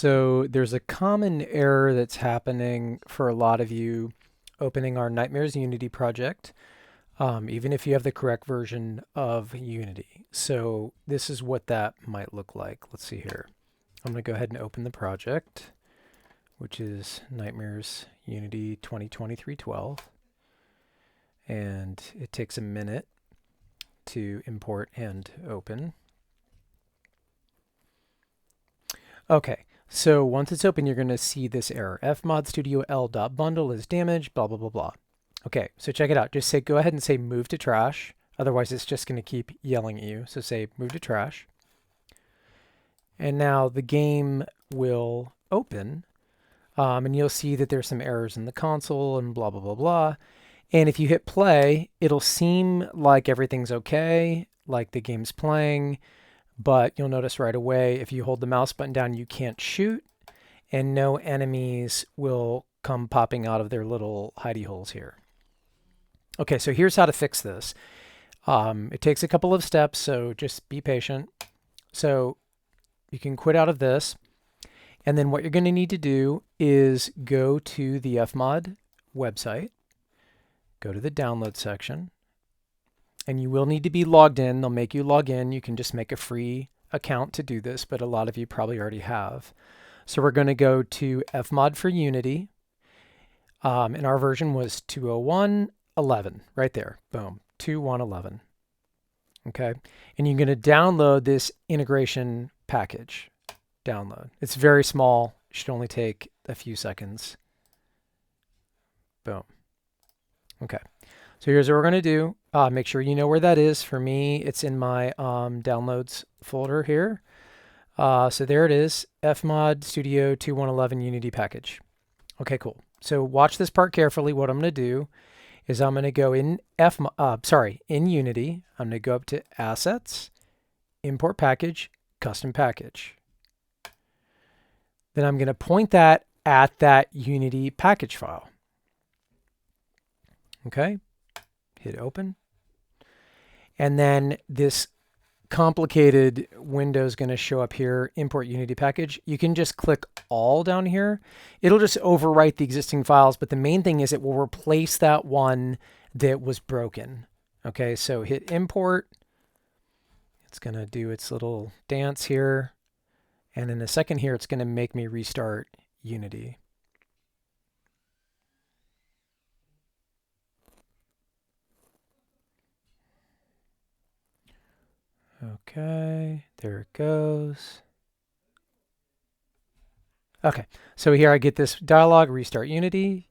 So there's a common error that's happening for a lot of you opening our Nightmares Unity project, even if you have the correct version of Unity. So this is what that might look like. Let's see here. I'm going to go ahead and open the project, which is Nightmares Unity 2023-12. And it takes a minute to import and open. Okay, so once it's open, you're going to see this error. fmodstudioL.bundle is damaged, blah, blah, blah, blah. Okay, so check it out. Just say, go ahead and say move to trash. Otherwise, it's just going to keep yelling at you. So say move to trash. And now the game will open. And you'll see that there's some errors in the console and blah, blah, blah, blah. And if you hit play, it'll seem like everything's okay, like the game's playing. But you'll notice right away, if you hold the mouse button down, you can't shoot, and no enemies will come popping out of their little hidey holes here. Okay, so here's how to fix this. It takes a couple of steps, so just be patient. So you can quit out of this, and then what you're going to need to do is go to the fmod website, go to the download section, and you will need to be logged in. They'll make you log in. You can just make a free account to do this, but a lot of you probably already have. So we're going to go to fmod for Unity. And our version was 201.11, right there. Boom, 2.1.11. Okay, and you're going to download this integration package. Download. It's very small. It should only take a few seconds. Boom. Okay. So here's what we're going to do. Make sure you know where that is. For me, it's in my downloads folder here. So there it is, fmod studio 2.1.11 Unity package. Okay, cool. So watch this part carefully. What I'm going to do is I'm going to go in in Unity. I'm going to go up to Assets, Import Package, Custom Package. Then I'm going to point that at that Unity package file. Okay. Hit open. And then this complicated window is going to show up here, import Unity package. You can just click all down here. It'll just overwrite the existing files, but the main thing is it will replace that one that was broken. Okay, so hit import. It's going to do its little dance here. And in a second here, it's going to make me restart Unity. Okay, there it goes. Okay, so here I get this dialog, restart Unity.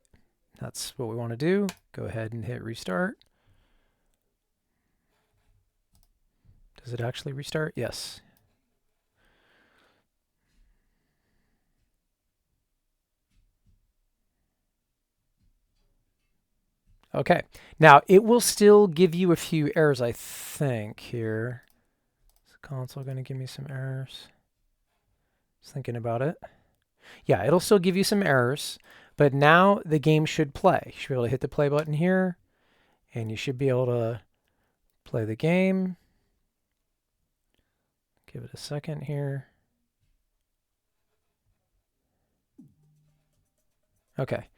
That's what we want to do. Go ahead and hit restart. Does it actually restart? Yes. Okay, now it will still give you a few errors, I think, here. Is the console going to give me some errors? Just thinking about it. Yeah, it'll still give you some errors, but now the game should play. You should be able to hit the play button here, and you should be able to play the game. Give it a second here. Okay.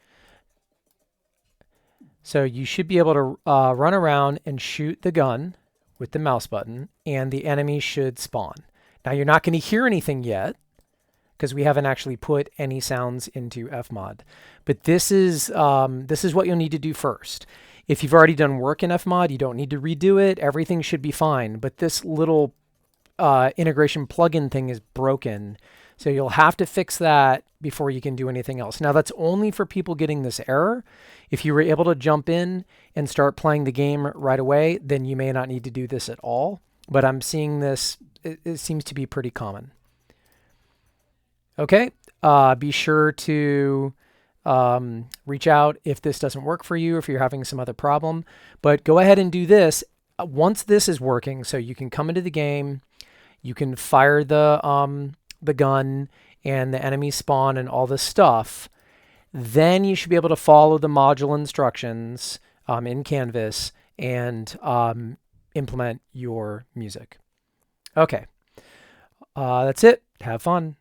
So you should be able to run around and shoot the gun with the mouse button, and the enemy should spawn. Now you're not going to hear anything yet, because we haven't actually put any sounds into fmod. But this is what you'll need to do first. If you've already done work in fmod, you don't need to redo it. Everything should be fine. But this little integration plugin thing is broken. So you'll have to fix that before you can do anything else. Now that's only for people getting this error. If you were able to jump in and start playing the game right away, then you may not need to do this at all. But I'm seeing this, it seems to be pretty common. Okay, be sure to reach out if this doesn't work for you, if you're having some other problem. But go ahead and do this. Once this is working, so you can come into the game, you can fire the gun, and the enemies spawn and all this stuff, then you should be able to follow the module instructions in Canvas and implement your music. Okay, that's it. Have fun.